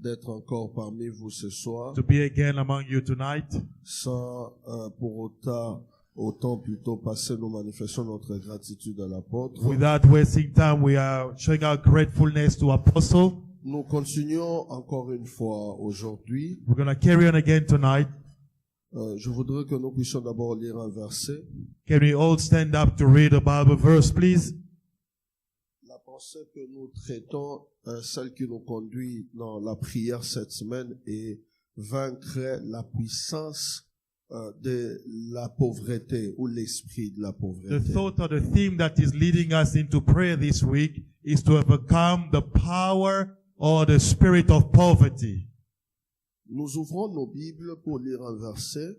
d'être encore parmi vous ce soir, to be again among you tonight. sans pour autant plutôt passer, nous manifestons notre gratitude à l'apôtre. Without wasting time, we are showing our gratefulness to Apostle. Nous continuons encore une fois aujourd'hui. We're going to carry on again tonight. Je voudrais que nous puissions d'abord lire un verset. Can we all stand up to read a Bible verse, please? La pensée que nous traitons, celle qui nous conduit dans la prière cette semaine, est vaincre la puissance de la pauvreté ou l'esprit de la The pauvreté. thought or the theme that is leading us into prayer this week is to overcome the power or the spirit of poverty. Nous ouvrons nos Bibles pour lire un verset.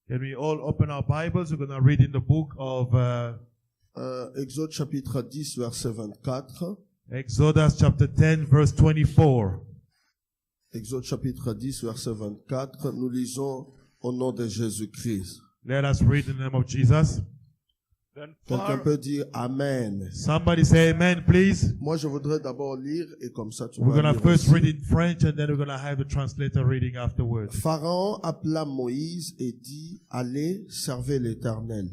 Can we all open our Bibles? We're going to read in the book of Exode chapitre 10, verset 24. Exodus chapter 10, verse 24. Exode chapitre 10, verset 24. Nous lisons au nom de Jésus-Christ. Let us read in the name of Jesus. Quelqu'un peut dire Amen. Somebody say amen, please. Moi, je voudrais d'abord lire et comme ça tu We're vas going to lire first aussi. read in French and then we're going to have the translator reading afterwards. Pharaon appela Moïse et dit, allez, servez l'Éternel.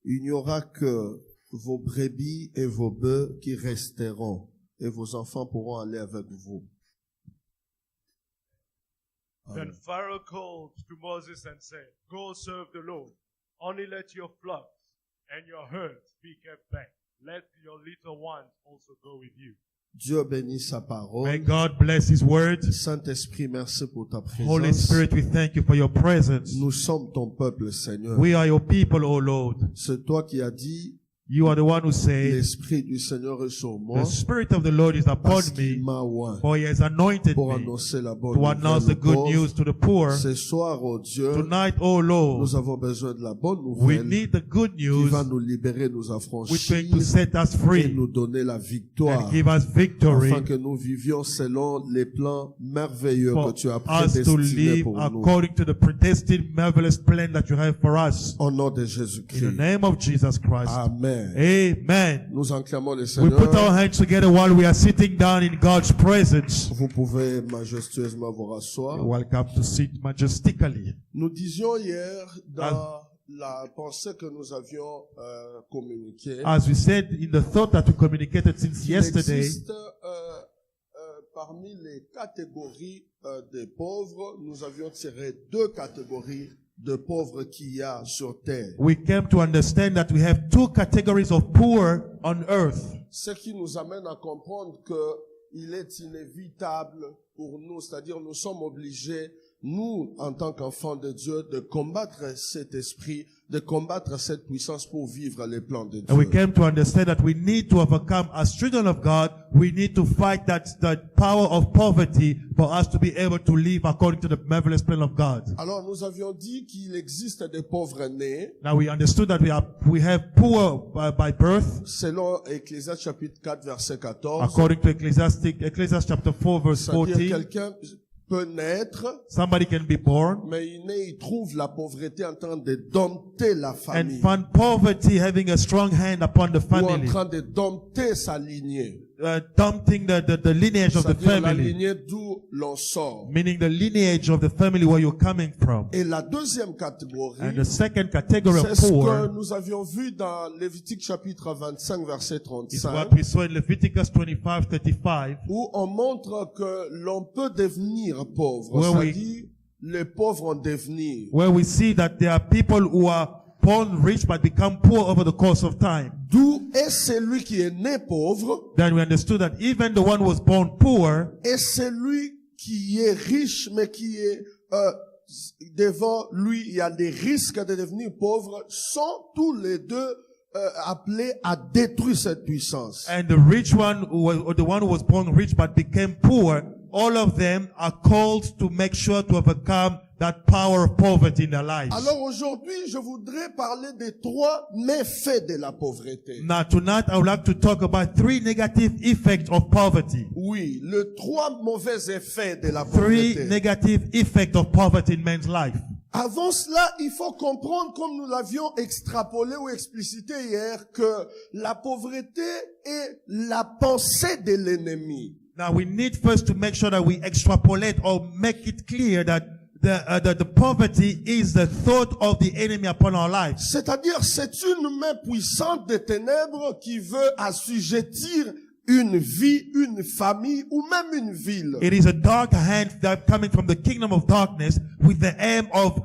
Il n'y aura que vos brebis et vos bœufs qui resteront, et vos enfants pourront aller avec vous. Then Pharaoh called to Moses and said, go serve the Lord. Only let your flocks and your herds be kept back. Let your little ones also go with you. Dieu bénit sa May parole. God bless His word. Saint-Esprit, merci pour ta Holy présence. Spirit, we thank you for your presence. Nous sommes ton peuple, Seigneur. We are your people, O Lord. C'est toi qui as dit, You are the one who said, l'Esprit du Seigneur est sur moi, the Spirit of the Lord is upon parce qu'il me, m'a oint for He has anointed pour me annoncer la bonne to announce the nouvelle aux good news pauvres. to the poor. Ce soir, oh Dieu, Tonight, O Lord, nous avons besoin de la bonne we nouvelle need the good qui news va nous libérer, nous which is affranchir going to set us et free nous donner la victoire, and give us victory afin que nous vivions selon les plans merveilleux for que tu as us to prédestinés live pour nous. according to the predestined, marvelous plan that you have for us. Au nom de In the Jésus-Christ. name of Jesus Christ. Amen. Amen. Nous acclamons le We put our Seigneur. hands together while we are sitting down in God's presence. Vous pouvez majestueusement vous rasseoir. You're welcome to sit majestically. Nous disions hier dans la pensée que nous avions communiquée, As we said in the thought that we communicated since il yesterday, existe parmi les catégories des pauvres, nous avions tiré deux catégories de pauvres qu'il y a sur terre. we came to understand that we have two categories of poor on earth. Ce qui nous amène à comprendre que il est inévitable pour nous, c'est-à-dire nous sommes obligés, nous, en tant qu'enfants de Dieu, de combattre cet esprit, de combattre cette puissance pour vivre les plans de And we Dieu. came to understand that we need to overcome, as children of God, we need to fight that power of poverty for us to be able to live according to the marvelous plan of God. Alors, nous avions dit qu'il existe des pauvres nés, Now we understood that we have poor by birth, selon Ecclésiaste chapitre 4, verset 14. according to Ecclesiastes chapter 4 verse C'est-à-dire 14. quelqu'un peut naître, Somebody can be born mais il trouve la pauvreté en train de dompter la and famille, find poverty having a strong hand upon the ou en family, train de dompter sa lignée. dumping the lineage of the C'est-à-dire la family, lignée d'où l'on sort. meaning the lineage of the family where you're coming from. Et la deuxième catégorie, And the second category c'est of ce que poor nous avions vu dans Lévitique chapitre 25, verset is 35, what we saw in Leviticus 25:35, où on montre que l'on peut devenir pauvre. Where we- C'est-à-dire, les pauvres en devenir. where we see that there are people who are born rich but become poor over the course of time. D'où est celui qui est né pauvre Then we understood that even the one who was born poor et celui qui est riche, mais qui est devant lui, il y a des risques de devenir pauvre, sont tous les deux appelés à détruire cette puissance. and the rich one or the one who was born rich but became poor, all of them are called to make sure to overcome that power of poverty in their lives. Alors aujourd'hui, je voudrais parler des trois méfaits de la pauvreté. Now tonight I would like to talk about three negative effects of poverty. Oui, les trois mauvais effets de la Three pauvreté. negative effects of poverty in man's life. Avant cela, il faut comprendre, comme nous l'avions extrapolé ou explicité hier, que la pauvreté est la pensée de l'ennemi. Now we need first to make sure that we extrapolate or make it clear that the poverty is the thought of the enemy upon our lives. C'est-à-dire, c'est une main puissante des ténèbres qui veut assujettir une vie, une famille ou même une ville. It is a dark hand that coming from the kingdom of darkness with the aim of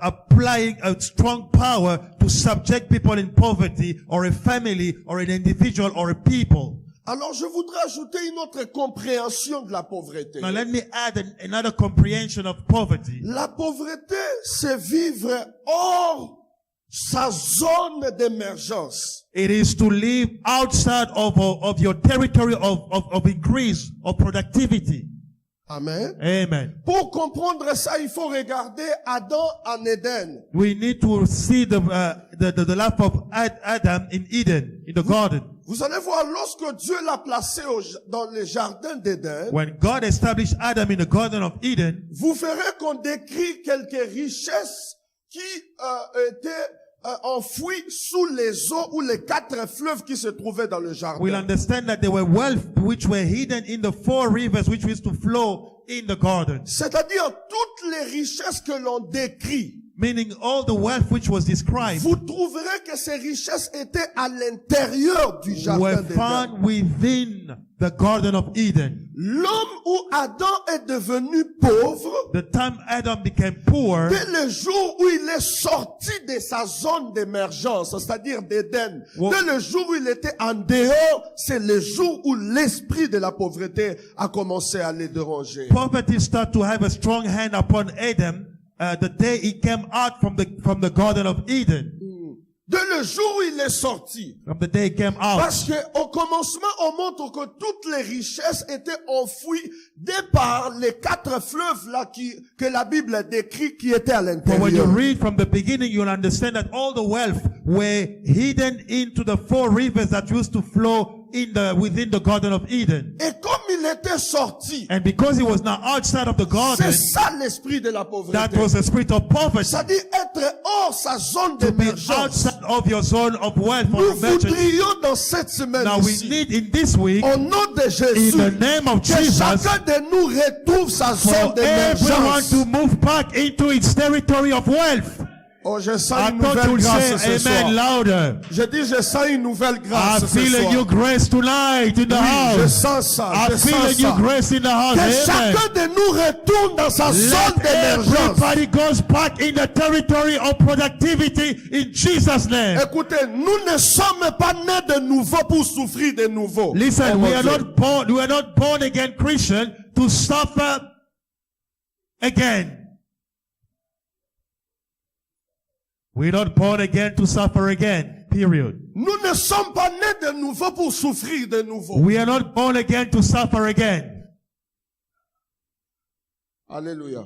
applying a strong power to subject people in poverty or a family or an individual or a people. Alors, je voudrais ajouter une autre compréhension de la pauvreté. Now let me add another comprehension of poverty. La pauvreté, c'est vivre hors sa zone d'émergence. It is to live outside of your territory of increase, of productivity. Amen. Amen. Pour comprendre ça, il faut regarder Adam en Éden. We need to see the life of Adam in Eden, in the garden. Vous allez voir, lorsque Dieu l'a placé dans le jardin d'Éden, When God established Adam in the Garden of Eden, vous verrez qu'on décrit quelques richesses qui étaient enfouies sous les eaux ou les 4 fleuves qui se trouvaient dans le jardin. we'll understand that there were wealth which were hidden in the 4 rivers which used to flow in the garden. C'est-à-dire toutes les richesses que l'on décrit. Meaning all the wealth which was described Vous trouverez que ces richesses étaient à l'intérieur du jardin were d'Éden. found within the Garden of Eden. L'homme où Adam est devenu pauvre, The time Adam became poor, dès le jour où il est sorti de sa zone d'émergence, c'est-à-dire d'Éden, dès le jour où il était en dehors, c'est le jour où l'esprit de la pauvreté a commencé à les déranger. poverty started to have a strong hand upon Adam the day he came out from the Garden of Eden. Dès le jour où il est sorti. From the day he came out. Parce que au commencement, on montre que toutes les richesses étaient enfouies dès par les 4 fleuves là que la Bible décrit qui étaient à But when you l'intérieur. read from the beginning, you'll understand that all the wealth were hidden into the 4 rivers that used to flow within the Garden of Eden. Et comme il était sorti, And because he was now outside of the garden, c'est ça l'esprit de la pauvreté. that was the spirit of poverty. C'est-à-dire être hors sa zone To be d'émergence. outside of your zone of wealth or Nous emergence. voudrions dans cette semaine Now we ici, need in this week, au nom de in Jésus, the name of que Jesus, chacun de nous retrouve sa zone for everyone d'émergence. to move back into its territory of wealth. Oh, je sens I une thought nouvelle you would grâce say ce amen soir. louder. Je dis, je sens une nouvelle I grâce ce feel a new soir. grace tonight in the Oui, je house. sens ça, I je feel a sens new ça. grace in the house. Que Amen. chacun de nous retourne dans sa zone Let d'émergence. everybody goes back in the territory of productivity in Jesus' name. Écoutez, nous ne sommes pas nés de nouveau pour souffrir de nouveau. Listen, Oh, we mon are Dieu. not born again Christian to suffer again. We're not born again to suffer again. Period. Nous ne sommes pas nés de nouveau pour souffrir de nouveau. We are not born again to suffer again. Alléluia.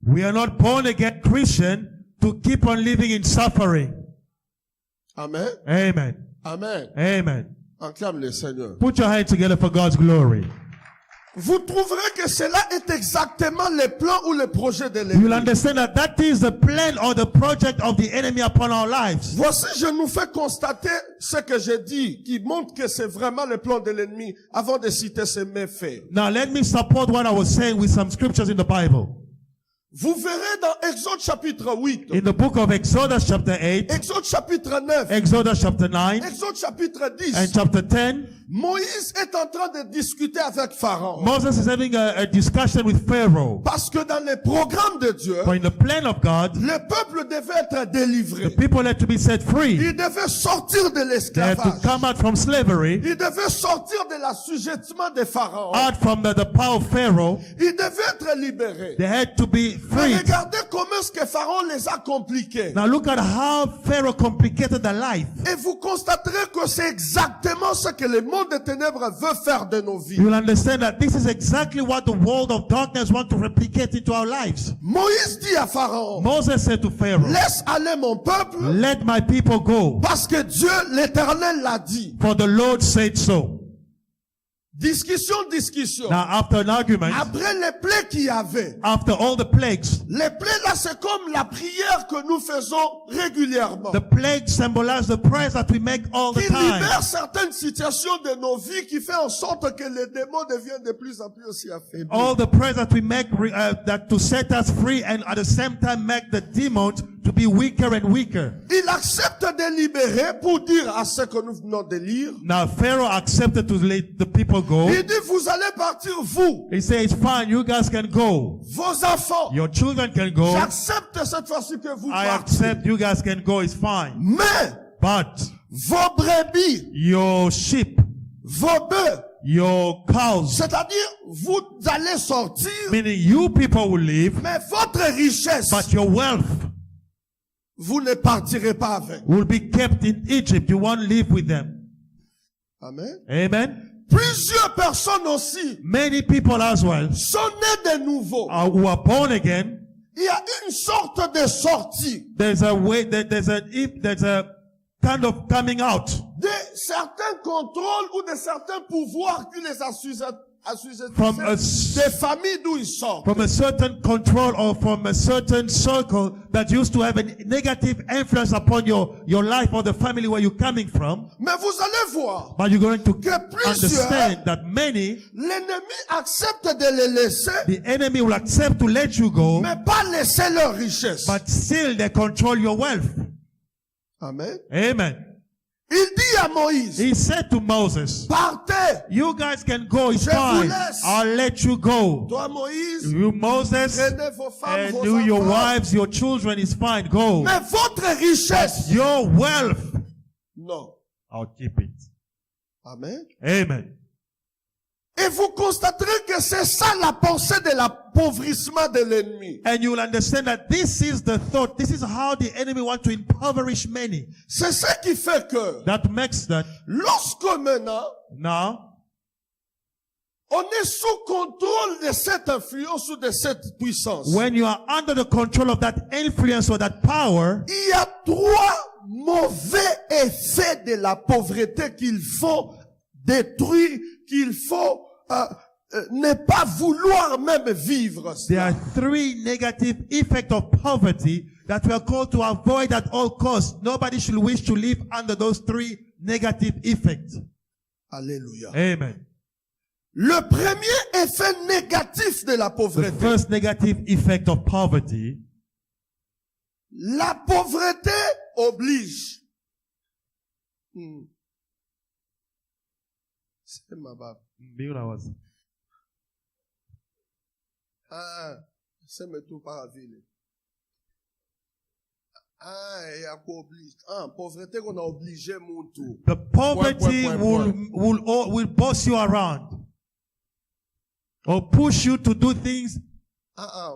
We are not born again Christian to keep on living in suffering. Amen. Amen. Amen. Amen. Acclame le Seigneur. Put your hands together for God's glory. Vous trouverez que cela est exactement le plan ou le projet de You'll l'ennemi. understand that that is the plan or the project of the enemy upon our lives. Voici, je nous fais constater ce que j'ai dit, qui montre que c'est vraiment le plan de l'ennemi, avant de citer ses méfaits. Now let me support what I was saying with some scriptures in the Bible. Vous verrez dans Exode chapitre 8, In the book of Exodus chapter 8, Exode chapitre 9, Exodus chapter 9, Exode chapitre 10, and chapter 10, Moïse est en train de discuter avec Pharaon. Moses is having a discussion with Pharaoh. Parce que dans le programme de Dieu, For in the plan of God, le peuple devait être délivré. the people had to be set free. Il devait sortir de They had to l'esclavage. come out from slavery, Il devait sortir de l'assujettissement de Pharaon. out from the power of Pharaoh. Il devait être libéré. They had to be Mais freed. regardez comment est-ce que Pharaon les a compliqués. Now look at how Pharaoh complicated their life. Et vous constaterez que c'est exactement ce que le monde des ténèbres veut faire de nos vies. You'll understand that this is exactly what the world of darkness wants to replicate into our lives. Moïse dit à Pharaon, Moses said to Pharaoh, laisse aller mon peuple, let my people go, parce que Dieu, l'Éternel, l'a dit. for the Lord said so. Discussion. Now, after an argument, Après les plaies qu'il y avait, after all the plagues, les plaies là, c'est comme la prière que nous faisons régulièrement. the plagues symbolize the prayers that we make all the Qui time. libère certaines situations de nos vies, qui fait en sorte que les démons deviennent de plus en plus aussi affaiblis. All the prayers that we make that to set us free and at the same time make the demons to be weaker and weaker. Il accepte de libérer pour dire à ce que nous venons de lire. Now Pharaoh accepted to let the people go. Il dit, vous allez partir, vous, He said, it's fine, you guys can go. vos enfants. Your children can go. J'accepte cette fois-ci que vous I partez. accept you guys can go, it's fine. Mais, But vos brebis, your sheep, vos bœufs, your cows, c'est-à-dire, vous allez sortir, meaning you people will leave, mais votre richesse, but your wealth vous ne partirez pas avec. will be kept in Egypt. You won't live with them. Amen. Amen. Plusieurs personnes aussi Many people as well sont nés de nouveau. who are born again. Il y a une sorte de sortie There's a way, there's a kind of coming out de certains contrôles ou de certains pouvoirs qui les From assujettissaient des familles d'où ils sortent. from a certain control or from a certain circle that used to have a negative influence upon your life or the family where you're coming from. Mais vous allez voir But you're going to que plusieurs, understand that many, l'ennemi accepte de les laisser, the enemy will accept to let you go, mais pas laisser leur richesse. but still they control your wealth. Amen. Amen. Il dit à Moïse, He said to Moses, partez. you guys can go, it's Je vous fine. laisse. I'll let you go. Toi, Moïse, You, Moses, prenez vos femmes, and vos you, your enfants. wives, your children, is fine. Go. Mais votre richesse, Your wealth, non. I'll keep it. Amen. Amen. Et vous constaterez que c'est ça la pensée de l'appauvrissement de l'ennemi. And you will understand that this is the thought. This is how the enemy wants to impoverish many. C'est ce qui fait que That makes that lorsque maintenant now on est sous contrôle de cette influence ou de cette puissance, when you are under the control of that influence or that power, il y a trois mauvais effets de la pauvreté qu'il faut détruire, qu'il faut ne pas vouloir même vivre. there are three negative effects of poverty that we are called to avoid at all costs. Nobody should wish to live under those three negative effects. Alléluia. Amen. Le premier effet négatif de la The pauvreté, first negative effect of poverty, la pauvreté oblige. C'est ma barbe. Ah, c'est me tout par la ville. Ah, il y a quoi oblige. Ah, pauvreté qu'on a obligé mon tout. the poverty Point. will boss you around or push you to do things.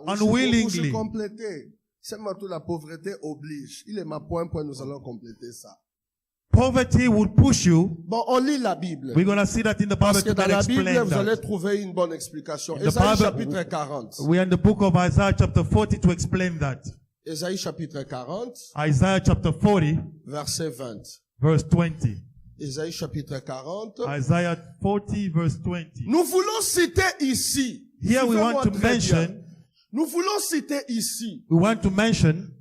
Unwillingly. Je compléter. C'est ma tout la pauvreté oblige. Il est ma point, nous allons compléter ça. Poverty will push you. Bon, on lit la Bible. We're going to see that in the Bible Parce que to dans la Bible, explain vous allez that. trouver une bonne explication. In the Ésaïe Bible- chapitre 40. We're in the book of Isaiah chapter 40 to explain that. Ésaïe chapitre 40, Isaiah chapter 40 verset 20. verse 20. Ésaïe chapitre 40. Isaiah 40 verse 20. Nous voulons citer ici. Here we suivez-moi want to très bien. mention, Nous voulons citer ici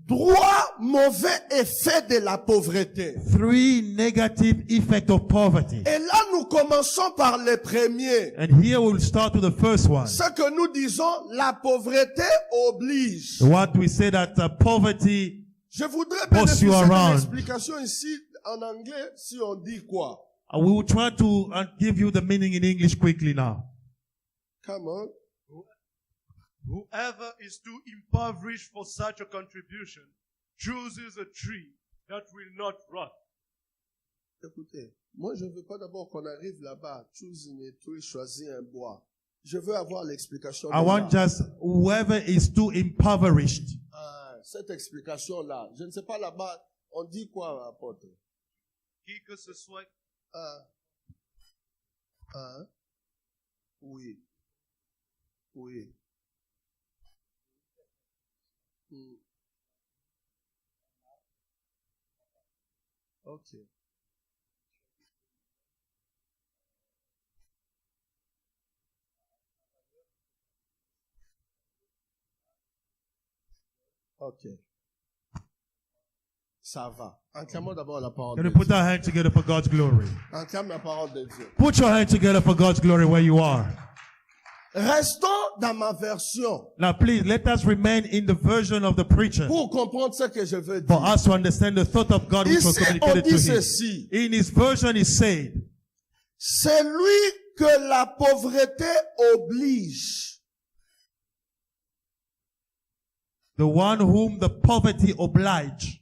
trois mauvais effets de la pauvreté. three negative effects of poverty. Et là, nous commençons par le premier. And here we'll start with the first one. Ce que nous disons, la pauvreté oblige. What we say that poverty, Je voudrais Boss you bénéficier de around. l'explication ici en anglais si on dit quoi. we will try to give you the meaning in English quickly now. Come on. Whoever is too impoverished for such a contribution chooses a tree that will not rot. Écoutez, moi je veux pas d'abord qu'on arrive là-bas, choose une tree, choisir un bois. Je veux avoir l'explication. I want just whoever is too impoverished. Ah, cette explication-là, je ne sais pas là-bas, on dit quoi, apôtre? Qui que ce soit, Ah. Ah. Oui. Oui. Ok. Ok. Ça va. Enclame d'abord la parole Can de we put Dieu. our hands together for God's glory? Enclame la parole de Dieu. Put your hands together for God's glory where you are. Restons dans ma version Now please, let us remain in the version of the preacher pour comprendre ce que je veux for dire. us to understand the thought of God which was Ici, on communicated to dit him. ceci. In his version, he said, C'est lui que la pauvreté oblige. the one whom the poverty oblige.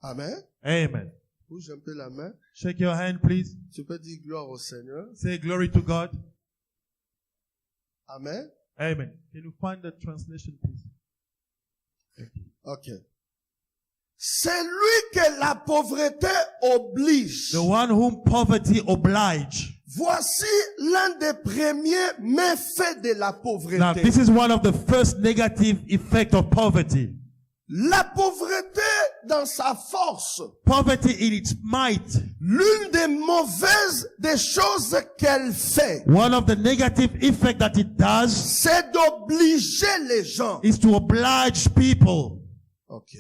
Amen. Amen. Bouge un peu la main. Shake your hand, please. Tu peux dire gloire au Seigneur. Say glory to God. Amen. Amen. Can you find the translation, please? Thank you. Ok. C'est lui que la pauvreté oblige. The one whom poverty oblige. Voici l'un des premiers méfaits de la Now, pauvreté. this is one of the first negative effects of poverty. La pauvreté dans sa force. Poverty in its might. L'une des mauvaises des choses qu'elle fait, One of the negative effects that it does c'est d'obliger les gens. is to oblige people. Ok.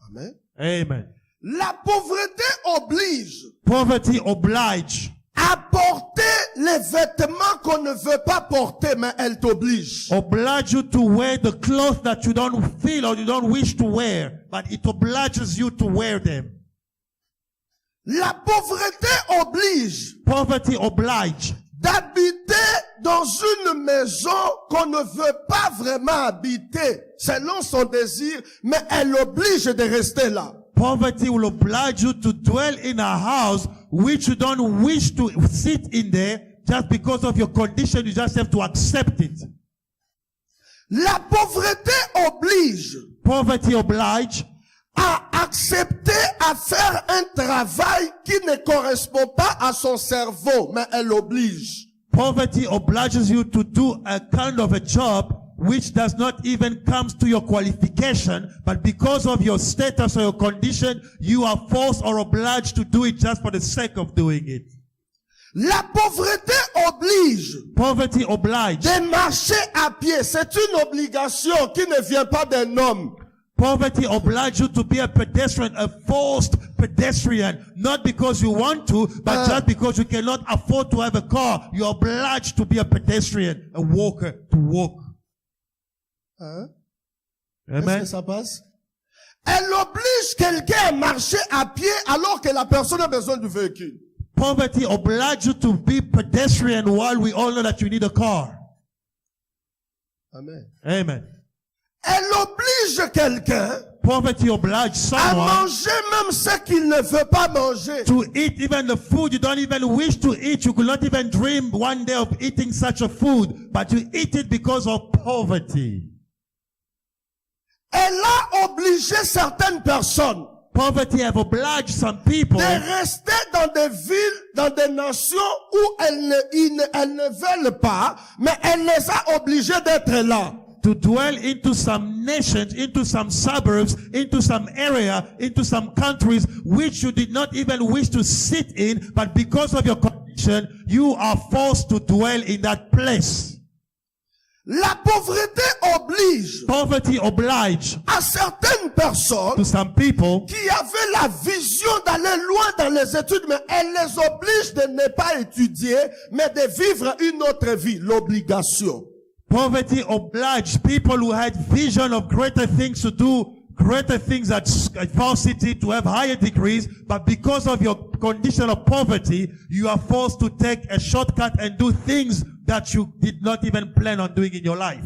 Amen. Amen. La pauvreté oblige Poverty oblige. à porter les vêtements qu'on ne veut pas porter, mais elle t'oblige. Oblige you to wear the clothes that you don't feel or you don't wish to wear, but it obliges you to wear them. La pauvreté oblige Poverty oblige d'habiter dans une maison qu'on ne veut pas vraiment habiter, selon son désir, mais elle oblige de rester là. Poverty will oblige you to dwell in a house which you don't wish to sit in there just because of your condition. You just have to accept it. La pauvreté oblige Poverty oblige à accepter à faire un travail qui ne correspond pas à son cerveau, mais elle oblige. Poverty obliges you to do a kind of a job which does not even come to your qualification, but because of your status or your condition, you are forced or obliged to do it just for the sake of doing it. La pauvreté oblige Poverty oblige. de marcher à pied. C'est une obligation qui ne vient pas d'un homme. Poverty obliges you to be a pedestrian, a forced pedestrian, not because you want to, but just because you cannot afford to have a car. You're obliged to be a pedestrian, a walker, to walk. Hein? Est-ce que Amen. ça passe? Elle oblige quelqu'un à marcher à pied alors que la personne a besoin du véhicule. Poverty obliges you to be pedestrian while we all know that you need a car. Amen. Amen. Elle oblige quelqu'un Poverty obliges à someone manger même ce qu'il ne veut pas manger. to eat even the food you don't even wish to eat. You could not even dream one day of eating such a food, but you eat it because of poverty. Elle a obligé certaines personnes Poverty have obliged some people de rester dans des villes, dans des nations où elles ne veulent pas, mais elle les a obligés d'être là. to dwell into some nations, into some suburbs, into some area, into some countries which you did not even wish to sit in, but because of your condition, you are forced to dwell in that place. La pauvreté oblige Poverty oblige à certaines personnes to some people qui avaient la vision d'aller loin dans les études, mais elle les oblige de ne pas étudier, mais de vivre une autre vie, l'obligation. Poverty obliged people who had vision of greater things to do, greater things at varsity, to have higher degrees, but because of your condition of poverty, you are forced to take a shortcut and do things that you did not even plan on doing in your life.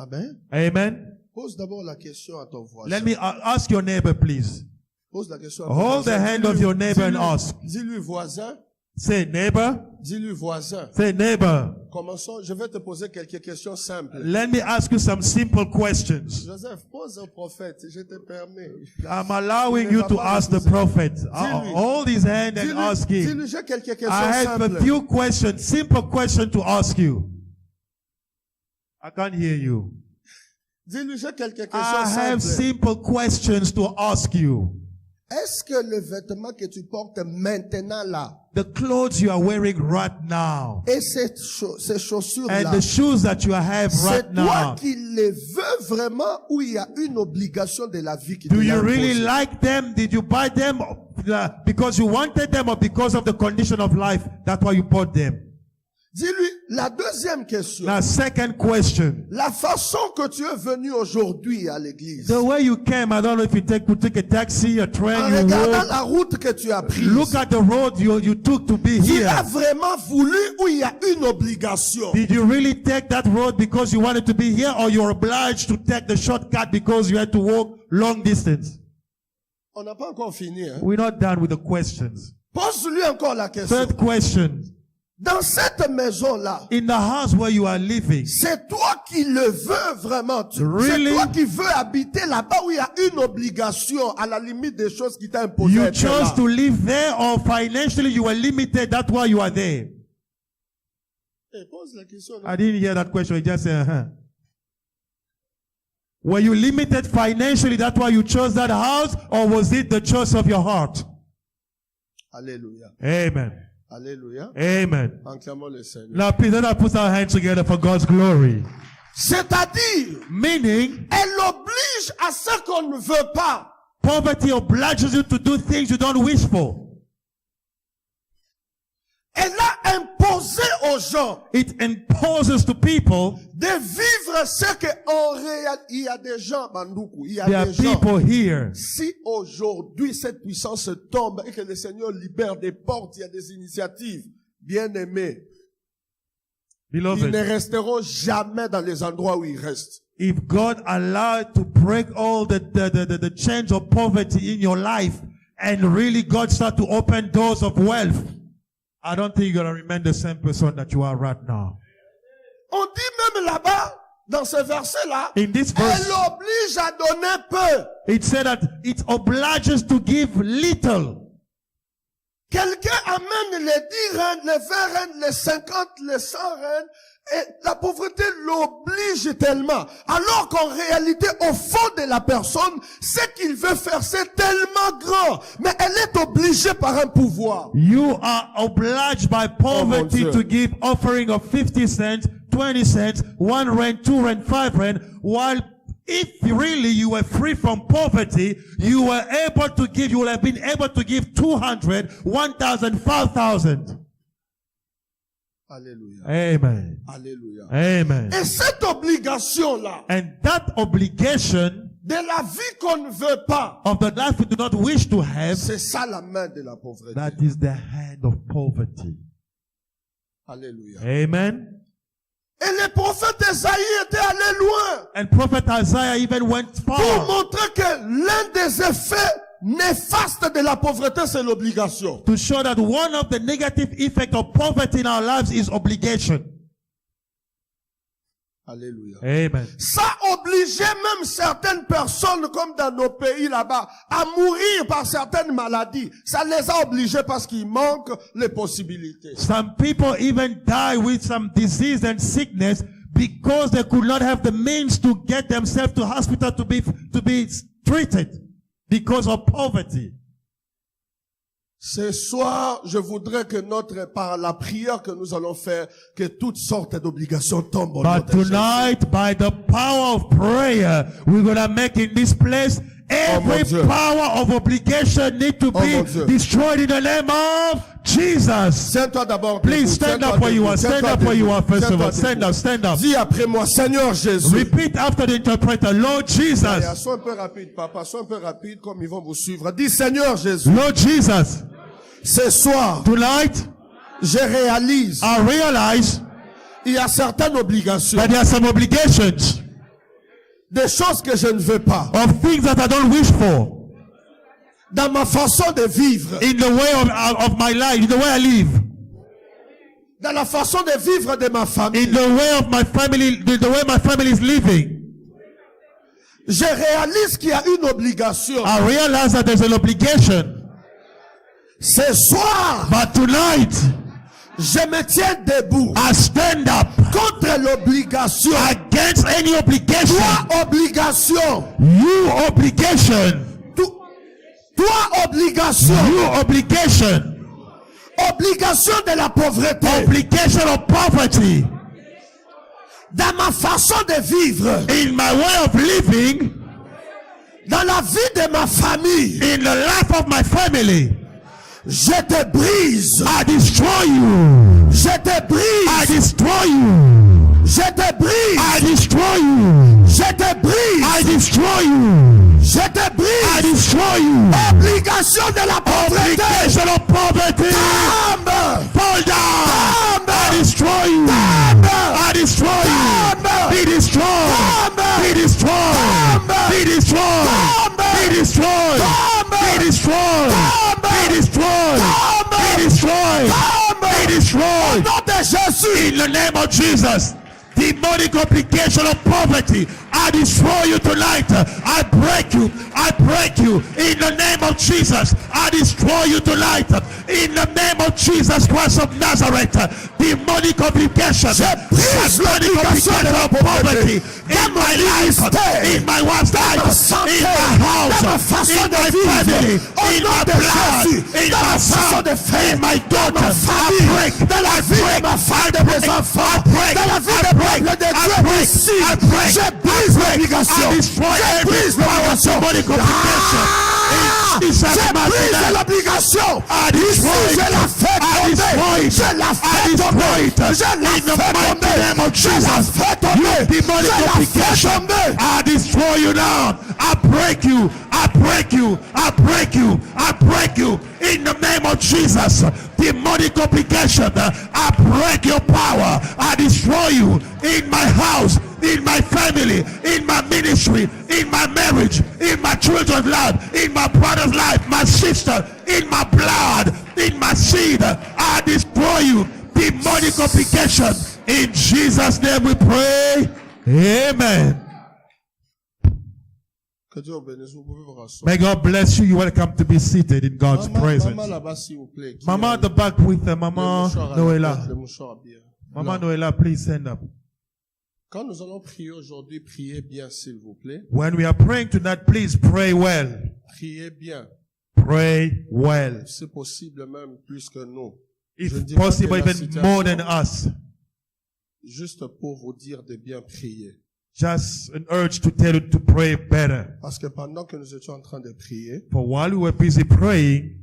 Amen. Amen. Pose d'abord la question à ton voisin. Let me ask your neighbor, please. Pose la question à ton Hold the voisin. hand of your neighbor and ask. Dis-lui voisin. Say neighbor. Dis-lui voisin. Say neighbor. Commençons. Je vais te poser quelques questions simples. Let me ask you some simple questions. Joseph, pose au prophète. Je te permets. I'm allowing you to ask the prophet. Hold his hand and ask him. Dis-lui, j'ai quelques questions I have simples. a few questions, simple questions to ask you. I can't hear you. Dis-lui, j'ai quelques questions I have simples. simple questions to ask you. est-ce que le vêtement que tu portes maintenant là, The clothes you are wearing right now et ces chaussures là, and the shoes that you have c'est right toi now, qui les veux vraiment ou il y a une obligation de la vie qui do te l'a you really imposé? like them? Did you buy them because you wanted them or because of the condition of life? That's why you bought them. Dis-lui, la deuxième question. Now, second question. La façon que tu es venu aujourd'hui à l'église, The way you came, I don't know if you took a taxi, a en train, you regardant walked. la route que tu as prise, Look at the road you took to be tu here. l'as vraiment voulu ou il y a une obligation? Did you really take that road because you wanted to be here, or you're obliged to take the shortcut because you had to walk long distance? On n'a pas encore fini. Hein? We're not done with the questions. Pose-lui encore la question. Third question. Dans cette maison-là, In the house where you are living, c'est toi qui le veux vraiment. Really? C'est toi qui veux habiter là-bas où il y a une obligation à la limite des choses qui t'a imposé. you d'être chose là. to live there, or financially you were limited, that's why you are there. Eh, pose la question. I didn't hear that question. I just said, Were you limited financially, that's why you chose that house, or was it the choice of your heart? Alléluia. Amen. Alléluia. Amen. Acclamons le Seigneur. Now, please let us put our hands together for God's glory. C'est-à-dire, Meaning, elle oblige à ce qu'on ne veut pas. poverty obliges you to do things you don't wish for. Elle a imposé aux gens It imposes to people. de vivre ce que en réalité, il y a des gens, Bandoukou, il y a There are des gens. people here. Si aujourd'hui cette puissance tombe et que le Seigneur libère des portes, il y a des initiatives, bien aimés, ils ne Beloved, resteront jamais dans les endroits où ils restent. if God allowed to break all the chains of poverty in your life, and really God start to open doors of wealth, I don't think you're going to remain the same person that you are right now. On dit même là-bas, dans ce verset-là, In this verse, elle oblige à donner peu. it said that it obliges to give little. Quelqu'un amène les 10 reines, les 20 reines, les 50, les 100 reines, et la pauvreté l'oblige tellement. Alors qu'en réalité, au fond de la personne, ce qu'il veut faire, c'est tellement grand. Mais elle est obligée par un pouvoir. You are obliged by poverty Dieu. to give offering of 50 cents, 20 cents, 1 rand, 2 rand, 5 rand, while if really you were free from poverty, you were able to give, you would have been able to give 200, 1,000, 5,000. Alléluia. Amen. Alléluia. Amen. Et cette obligation-là, And that obligation de la vie qu'on ne veut pas, of the life we do not wish to have, c'est ça la main de la pauvreté. that is the hand of poverty. Alléluia. Amen. Et le prophète Esaïe était allé loin And Prophet Isaiah even went pour far montrer que l'un des effets néfastes de la pauvreté, c'est l'obligation. to show that one of the negative effects of poverty in our lives is obligation. Alléluia. Amen. Ça obligeait même certaines personnes, comme dans nos pays là-bas, à mourir par certaines maladies. Ça les a obligés parce qu'il manque les possibilités. Some people even die with some disease and sickness because they could not have the means to get themselves to hospital to be treated because of poverty. Ce soir, je voudrais que par la prière que nous allons faire, que toutes sortes d'obligations tombent au nom But de Jésus. tonight, by the power of prayer, we're going to make in this place every Dieu. power of obligation need to mon be Dieu. destroyed in the name of Jesus. Tiens-toi d'abord. Please debout, stand tiens-toi up where you debout, are. Stand tiens-toi up where you are, debout, first of tiens-toi all. Stand debout. up, stand up. Dis après moi, Seigneur Jésus. Repeat after the interpreter, Lord Jesus. Allez, sois un peu rapide, papa, sois un peu rapide comme ils vont vous suivre. Dis Seigneur Jésus. Lord Jesus, Ce soir, tonight je réalise I realize il y a certaines obligations, that there are some obligations des choses que je ne veux pas, of things that I don't wish for dans ma façon de vivre, in the way of my life, in the way I live, dans la façon de vivre de ma famille. in the way of my family, the way my family is living. Je réalise qu'il y a une obligation. I realize that there's an obligation. Ce soir, But tonight, je me tiens debout I stand up contre l'obligation. against any obligation. Toi, obligation. You obligation. Tout- Toi, obligation. You obligation. Obligation de la pauvreté. Obligation of poverty. Dans ma façon de vivre. In my way of living. Dans la vie de ma famille. In the life of my family. Je te brise. I destroy you. Je te brise. I destroy you. Je te brise. I destroy you. Je te brise. I destroy you. Je te brise. I destroy you. Obligation de la pauvreté. Obligation of poverty. Tombe. Fall down. Tombe. I destroy you. Tombe. I destroy you. Tombe. Be destroyed. Tombe. Be destroyed. Tombe. Be destroyed. Tombe. Be destroyed. Tombe. Be destroyed. Tombe. Be destroyed. Tombe. Be destroyed. Tombe. Be Au destroyed. nom de Jésus. In the name of Jesus. Demonic obligation of poverty, I destroy you tonight. I break you. I break you. In the name of Jesus, I destroy you tonight. In the name of Jesus Christ of Nazareth, demonic obligation, demonic obligation of poverty in my life, in my wife's life, in my house, in my family, in my blood, in my son, in my daughter. I break. Dans la vie de ma femme, de mes enfants, dans la vie de peuple de Dieu ici, je brise l'obligation. Je brise l'obligation. Je brise l'obligation. Ici, je la fais tomber. Je la fais tomber. Je la fais tomber. Je la fais tomber. Je la fais tomber. I destroy you now. I break you. I break you. I break you. I break you. In the name of Jesus. Demonic obligation. I break your power. I destroy you in my house, in my family, in my ministry, in my marriage, in my children's life, in my brother's life, my sister, in my blood, in my seed. I destroy you. Demonic obligation. In Jesus' name we pray. Amen. Que Dieu vous bénisse. Vous pouvez vous rasseoir. May God bless you. You're welcome to be seated in God's Maman presence. là-bas, s'il vous plaît. Qui Mama a at the back with le Mama mouchoir à la Noela. tête, le mouchoir bien. Mama Blanc. Noela, please stand up. Quand nous allons prier aujourd'hui, priez bien, s'il vous plaît. When we are praying tonight, please pray well. Priez bien. Pray well. C'est possible même plus que nous. If Je ne dis pas possible, que la even situation- more than us. Juste pour vous dire de bien prier. Just an urge to tell you to pray better. Parce que pendant que nous étions en train de prier, For while we were busy praying,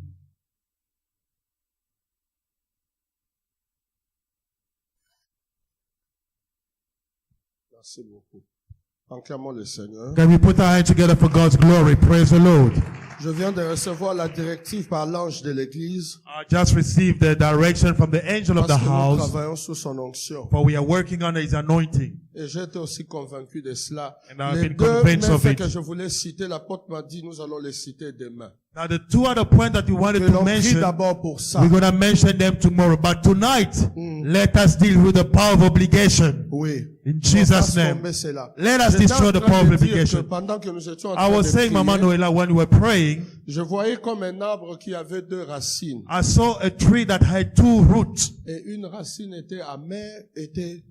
merci beaucoup. Acclamons le Seigneur. can we put our hands together for God's glory? Praise the Lord. Je viens de recevoir la directive par l'ange de l'église. I just received the direction from the angel of Parce the que nous house, travaillons sous son onction. for we are working under his anointing. Et j'étais aussi convaincu de cela. And I've Les been deux convinced of méfaits it. que je voulais citer, l'apôtre m'a dit, nous allons les citer demain. Now the two other points that you wanted Que to l'on prie mention, d'abord pour ça. we're going to mention them tomorrow. But tonight, let us deal with the power of obligation. Oui. In On Jesus' fasse name. tomber cela. Let us J'étais en destroy the train power of de dire que obligation. pendant que nous étions en I train was de saying, Mama prier, Noela, when we were praying, je voyais comme un arbre qui avait deux racines. I saw a tree that had two roots. Et une racine était amère, était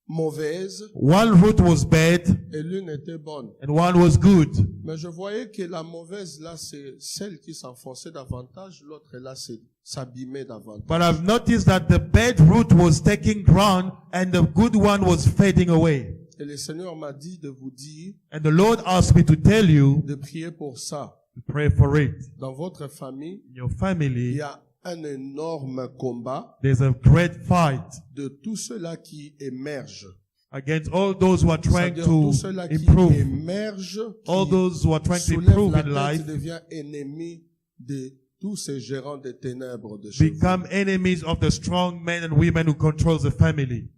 mauvaise, One root was bad et l'une était bonne. and one was good. Mais je voyais que la mauvaise, là, c'est celle qui s'enfonçait davantage, l'autre, là, c'est s'abîmait davantage. But I've noticed that the bad root was taking ground and the good one was fading away. Et le Seigneur m'a dit de vous dire, And the Lord asked me to tell you de prier pour ça. to pray for it. Dans votre famille, In your il family, y a un énorme combat there's a great fight de tous ceux-là qui émergent. against all those who are trying C'est-à-dire to tous ceux-là qui improve. émergent, All qui those who are trying to soulèvent improve la in tête, life devient ennemi de tous ces gérants des ténèbres de chez vous. become enemies of the strong men and women who control the family.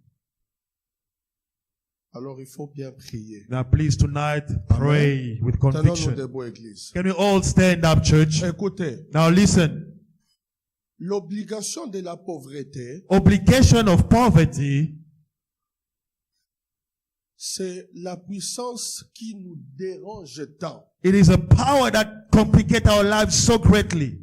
Alors il faut bien prier. Now please tonight pray with Tenons-nous conviction. debout, Église. Can we all stand up, church? Écoutez, Now listen. l'obligation de la pauvreté, Obligation of poverty c'est la puissance qui nous dérange tant. it is a power that complicates our lives so greatly.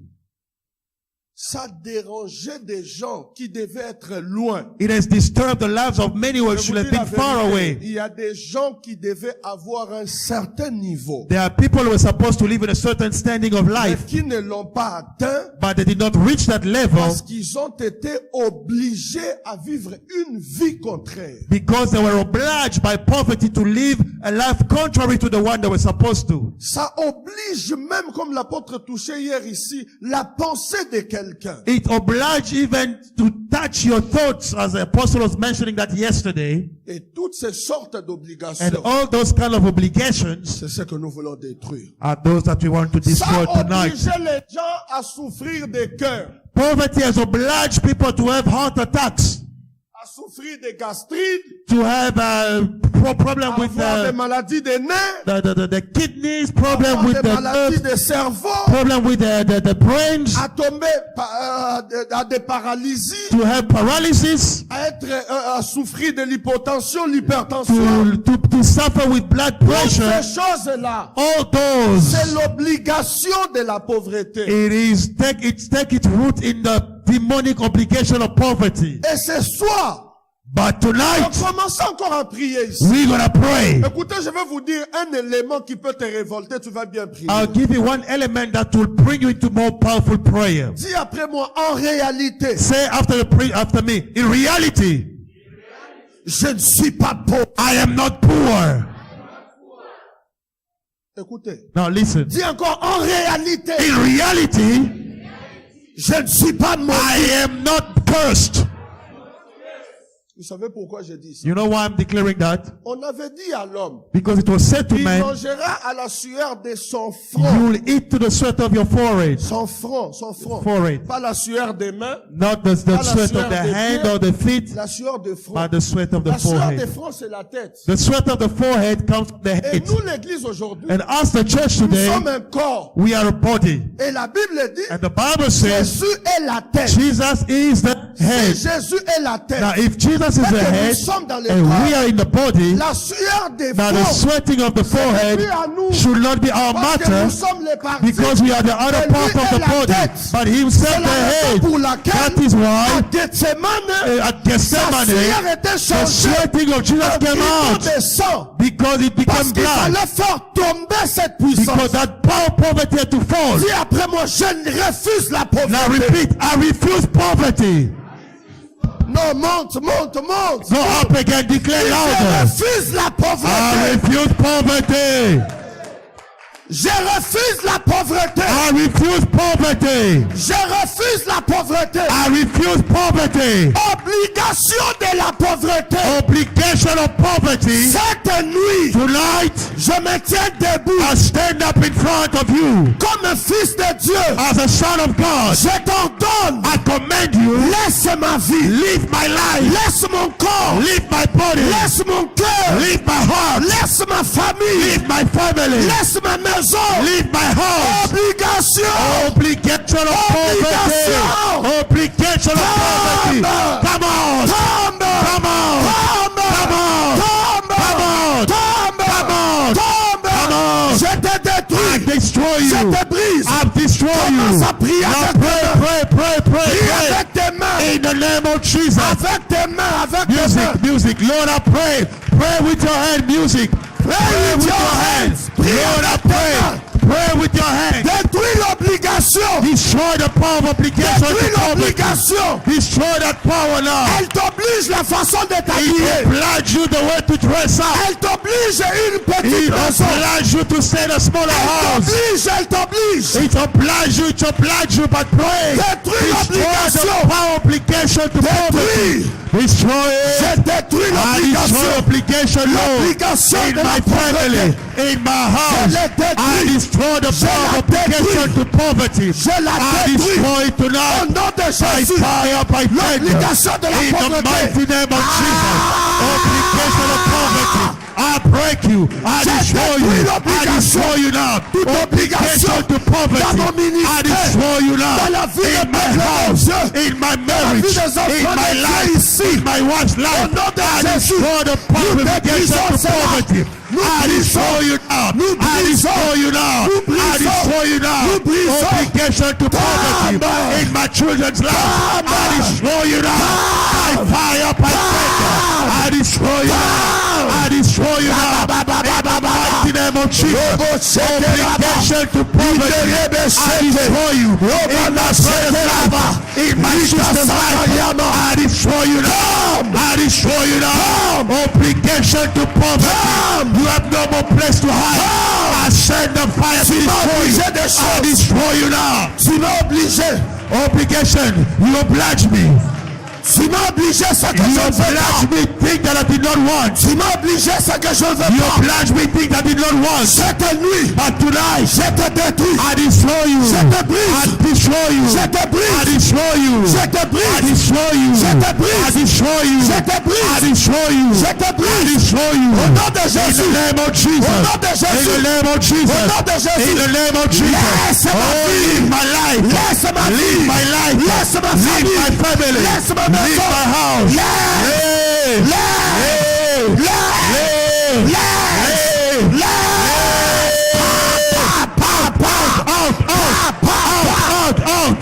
Ça dérangeait des gens qui devaient être loin. It has disturbed the lives of many who Je should vous have dis la been far vérité, away. il y a des gens qui devaient avoir un certain niveau, There are people who were supposed to live in a certain standing of mais life, qui ne l'ont pas atteint but they did not reach that level parce qu'ils ont été obligés à vivre une vie contraire. because they were obliged by poverty to live a life contrary to the one they were supposed to. Ça oblige même, comme l'apôtre touchait hier ici, la pensée de quelqu'un. It obliged even to touch your thoughts, as the apostle was mentioning that yesterday. Et toutes ces sortes And d'obligations, all those kind of obligations c'est ce que nous voulons détruire. are those that we want to Ça destroy tonight. obligeait les gens à souffrir des cœurs, Poverty has obliged people to have heart attacks, à souffrir des gastrites, to have a problem à with avoir des maladies des nerfs, the kidneys, problem avoir with des the maladies nerves, des cerveaux, problem with the brains, à tomber à des paralysies, to have paralysis, à être à souffrir de l'hypotension, l'hypertension. to suffer with blood Toutes pressure. ces choses-là, All those, c'est l'obligation de la pauvreté. it's take its root in the demonic obligation of poverty. Et ce soir, But on tonight, commence encore à prier ici. we're gonna pray. Écoutez, je vais vous dire un élément qui peut te révolter, tu vas bien prier. I'll give you one element that will bring you into more powerful prayer. Dis après moi, en réalité, Say after me, in reality, je ne suis pas pauvre. I am not poor. Écoutez, Now listen. dis encore, en réalité, In reality, je ne suis pas maudit. I am not cursed. Vous savez pourquoi je dis ça? You know why I'm declaring that? On avait dit à l'homme, Because it was said to il man, mangera à la sueur de son you front. will eat to the sweat of your forehead. Son front, son front. Forehead. Pas la sueur des mains, Not the sweat of the hand or the feet, la sueur de front. but the sweat of the La sueur des forehead. fronts, c'est la tête. The sweat of the forehead comes from the Et head. nous, l'église aujourd'hui, And us, the church nous today, sommes un corps. we are a body. Et la Bible dit, And the Bible says, Jésus est la tête. Jesus is the Si head. Jésus est la tête, Now, if Jesus is et the que nous head, sommes dans le and we corps, are in the body, la sueur des now the fronts, sweating of the forehead plus à nous. should not be our parce que matter, nous sommes les parties. because we are the other Et lui part of est the la body, tête. but C'est himself la the raison head. pour laquelle, That is à why Gethsemane, at sa Gethsemane, sueur était the changée sweating of Jesus en came grito out de sang. because it Parce became qu'il blood. fallait faire tomber cette Because puissance. that power of poverty had to fall. Dis après moi, je refuse la Now pauvreté. repeat, I refuse poverty. Non, monte. Go up again, declare Je louder. refuse la I pauvreté. refuse poverty. Je refuse la pauvreté. I refuse poverty. Je refuse la pauvreté. I refuse poverty. Obligation de la pauvreté. Obligation of poverty. Cette nuit, Tonight, je me tiens debout I stand up in front of you comme un fils de Dieu. as a son of God. Je t'ordonne, I command you, laisse ma vie, live my life, laisse mon corps, live my body, laisse mon cœur, live my heart, laisse ma famille, live my family, laisse ma maison. live my house. Obligation. Obligation of poverty. Obligation of poverty. Come on. Tombe. Come on. Tombe. Come on. Tombe. Come on. Tombe. Come on. Tombe. Come on. Je te I détruis. destroy Je you. te brise. I destroy Commence you. à prier Now avec tes mains. pray. Prie avec tes mains. In the name of Jesus. Avec tes mains. Avec tes mains. Music. Lord, I pray. Pray with your hand, music. Pray with your hands. Lord, I pray. Pray with your hands. Détruis l'obligation. Destroy the power of obligation Détruis to poverty. l'obligation. Destroy that power now. Elle t'oblige la façon de It t'habiller. obliges you the way to dress up. Elle t'oblige une It petite maison. obliges you to stay in a smaller house. Elle t'oblige. It obliges you, but pray. Détruis Destroy the l'obligation. power obligation to poverty. Destroy Je it. détruis I destroy l'obligation. obligation, Lord. L'obligation In de la my family, in my house, l'ai détruit. I destroy the Je power la of obligation détruis. to poverty. Je la I détruis. destroy it Au tonight. nom de By Jésus. fire, by L'obligation de tender. la In the pauvreté. mighty name of Jesus. Obligation of poverty. I break you. I Je destroy détruis you. I l'obligation. destroy you now. Toute obligation Obligation to poverty. dans mon ministère. I destroy you now. Dans la vie In de my mes house. Dieu. In my la vie marriage. des enfants In my de Dieu life. ici. In my wife's Au life. nom nom de I Jésus, destroy the nous obligation débrisons to cela. poverty. Nous I destroy you now. Nous I brisons. destroy you now. Nous I brisons. destroy you now. Nous brisons. Obligation to poverty Tombe. in my children's life. Tombe. I destroy you now. I fire up and I destroy you now. I destroy you now. In the mighty name of Jesus. Obligation to poverty. I destroy you. In my brother's life. In my sister's life. I destroy you now. I destroy you now. Obligation to poverty. You have no more place to hide. I send the fire to destroy you. I destroy you now. Tu m'as obligé. Obligation. You oblige me. Tu m'as obligé ce que You je ne veux oblige pas. me things that I did not want. Tu m'as obligé ce que je ne veux You pas. oblige me things I did not want. Cette nuit, But tonight, je te détruis. I destroy you. Je te brise. I destroy you. Je te I brise. destroy you. Je te I brise. destroy you. Je te brise. I destroy you. Je te I brise. destroy you. Je te I brise. destroy you. Au nom de In the Jésus. name of Jesus. Au nom de In Jésus. the name of Jesus. Au nom de Jésus. In the name of Jesus. Laisse ma Oh, vie. live my life. Laisse ma Live vie. my life. Laisse ma Live famille. my family. Laisse ma Live maison. my house. Laisse. Live. Laisse. Live. Laisse. Live. Laisse. Out.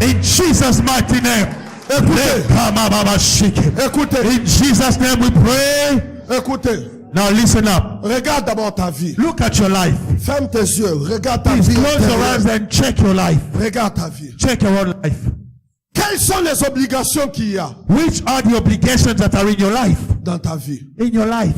In Jesus' mighty name. Écoutez. In Jesus' name we pray. Écoutez. Now listen up. Regarde d'abord ta vie. Look at your life. Ferme tes yeux. Regarde ta Please vie. close your intérieure. eyes and check your life. Regarde ta vie. Check your own life. Quelles sont les obligations qu'il y a Which are the obligations that are in your life? dans ta vie? In your life.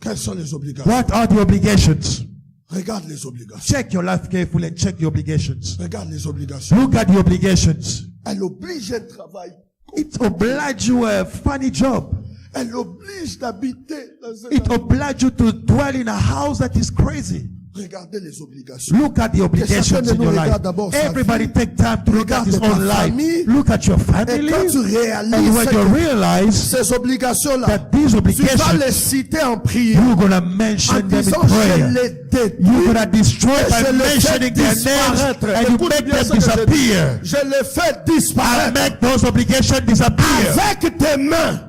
Quelles sont les obligations? What are the obligations? Regarde les obligations. Check your life carefully and check the obligations. Regarde les obligations. Look at the obligations. Elle oblige un travail. It obliges you a funny job. Elle oblige d'habiter dans un... It obliges you to dwell in a house that is crazy. Regardez les obligations. Look at the obligations in your life. Everybody take time to look at his own life. Look at your Et family. quand tu And réalises when you realize ces obligations-là, that these tu vas obligations, les citer en prière. you're going to En mention them in disant, je prayer. les You're détruis. going to destroy Et by je les fais mentioning their names disparaître. and you Écoute make bien them ce que je dis. disappear. Je les fais I disparaître. make those obligations disappear. Avec tes mains.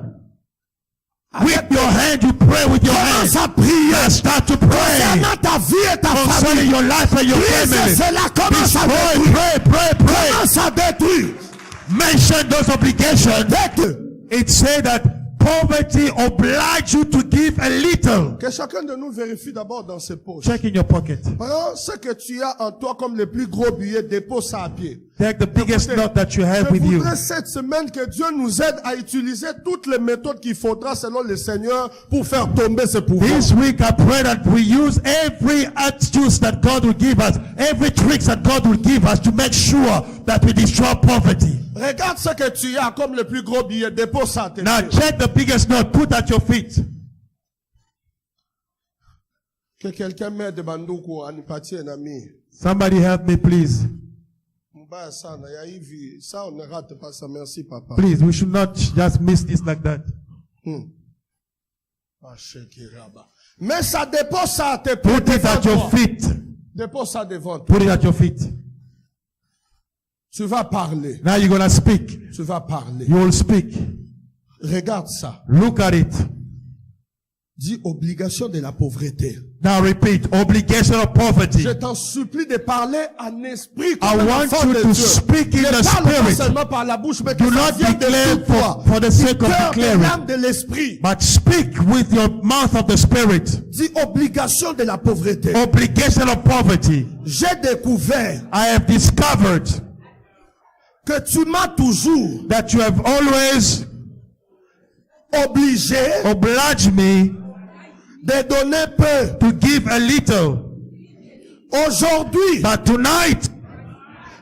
With your hand, you pray with your Commence hand. à prier. And start to pray. Concernant ta vie et ta Concerning famille. your life and your Brise family. cela. Commence à Destroy, détruire. pray. Commence à détruire. Mention those obligations. Détruire. It said that poverty obliges you to give a little. Que chacun de nous vérifie d'abord dans ses poches. Check in your pocket. Prends ce que tu as en toi comme les plus gros billets, dépose ça à pied. Take the biggest Écoutez, note that you have Je with you. voudrais cette semaine que Dieu nous aide à utiliser toutes les méthodes qu'il faudra selon le Seigneur pour faire tomber ce pouvoir. This week I pray that we use every excuse that God will give us, every tricks that God will give us to make sure that we destroy poverty. Regarde ce que tu as comme le plus gros billet, dépose ça à tes Now pieds. check the biggest note, put at your feet. Que quelqu'un m'aide banduku anipatie un ami. Somebody help me please. Mbaya sana ya hivi, ça on ne rate pas ça, merci papa. Please, we should not just miss this like that. Ah, Shekiraba. Mais ça dépose ça à tes pieds. Put it at your devant toi. feet. Dépose ça devant toi. Put it at your feet. Tu vas parler. Now you're gonna speak. Tu vas parler. You will speak. Regarde ça. Look at it. Dis obligation de la pauvreté. Now repeat. Obligation of poverty. Je t'en supplie de parler en esprit I comme un want enfant you de to Dieu. speak in Ne the parle pas spirit. seulement par la bouche, mais que Do ça not vienne de declare toute toi. for the sake of Cœur de declaring. l'âme de l'esprit. But speak with your mouth of the spirit. Dis obligation de la pauvreté. Obligation of poverty. J'ai découvert I have discovered que tu m'as toujours that you have always obligé obliged me de donner peu. to give a little. Aujourd'hui, But tonight,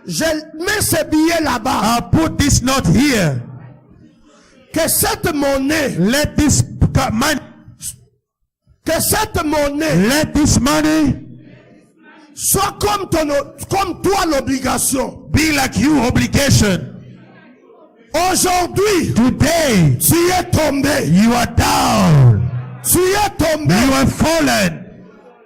je mets ce billet là-bas. I'll put this note here. Que cette monnaie, Let this money, que cette monnaie let this money soit comme toi l'obligation. be like you obligation. Aujourd'hui, Today, tu es tombé. you are down. Tu es tombé. You have fallen.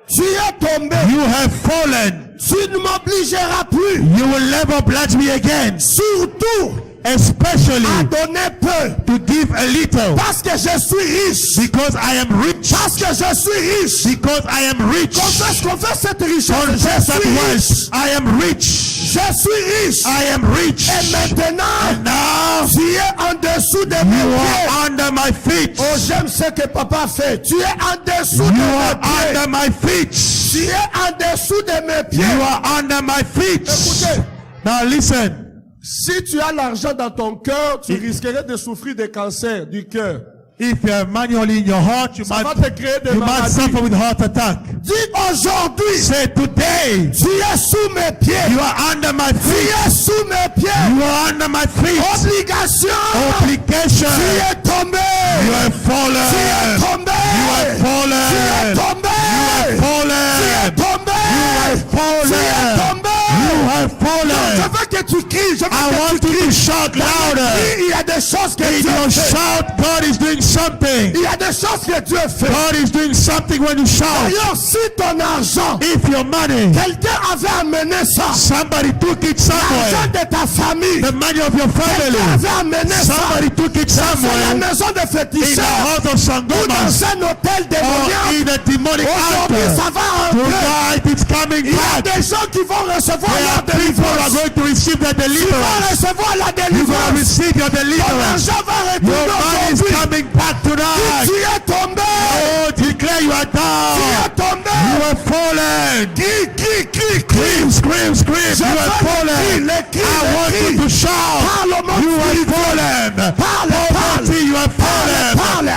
Tu es tombé. You have fallen. Tu ne m'obligeras plus. You will never oblige me again. Surtout especially à donner peu. to give a little, Parce que je suis riche. because I am rich. Parce que je suis riche. Because I am rich. Confesse cette richesse. Confess Je that suis riche. once I am rich. Je suis riche. I am rich. Et maintenant, And now tu es en dessous de mes you pieds. are under my feet. Oh, j'aime ce que papa fait. Tu es en dessous You de are mes pieds. under my feet. Tu es en dessous de mes pieds. You are under my feet. Écoutez, Now listen. si tu as l'argent dans ton cœur, tu risquerais de souffrir de cancer du cœur. If you are manually in your heart, you Ça va might te créer des you might maladies. suffer with heart attack. Dis aujourd'hui, Say today, tu es sous mes pieds. you are under my Tu feet. es sous mes pieds. You are under my feet. Obligation. Obligation. Tu es tombé. You have Tu es fallen. tombé. You have Tu es fallen. tombé. Tu es Fallen. tombé. Fallen. Tu es tombé. You have Je fallen. veux que tu cries. Je veux I que want tu you to cries. shout Dans le louder. cri, il y a des choses que In Dieu your fait. shout, God is doing something. Il y a des choses que Dieu fait. God is doing something when you shout. D'ailleurs, si ton argent, If your money, quelqu'un avait amené ça, somebody took it l'argent somewhere. de ta famille, The money of your quelqu'un family, avait amené ça somebody took it dans la somewhere. maison de In the féticheurs house of ou Sangomas dans un hôtel or démoniaque. in a demonic Aujourd'hui, altar. ça va rentrer. Tonight it's coming Il y a back. des gens qui vont recevoir There leur are people who are délivrance. going to receive their Ils vont deliverance. recevoir la You're going to délivrance. receive your Ton deliverance. argent va Your retourner money is aujourd'hui. coming back tonight. Tu es tombé. Oh, declare you are Tu down. es tombé. You are fallen. Crie. Scream. Je You veux are le fallen. cri, I want you to shout. Parle au monde You are spirituel. fallen. Parle. Poverty, you are fallen. Parle.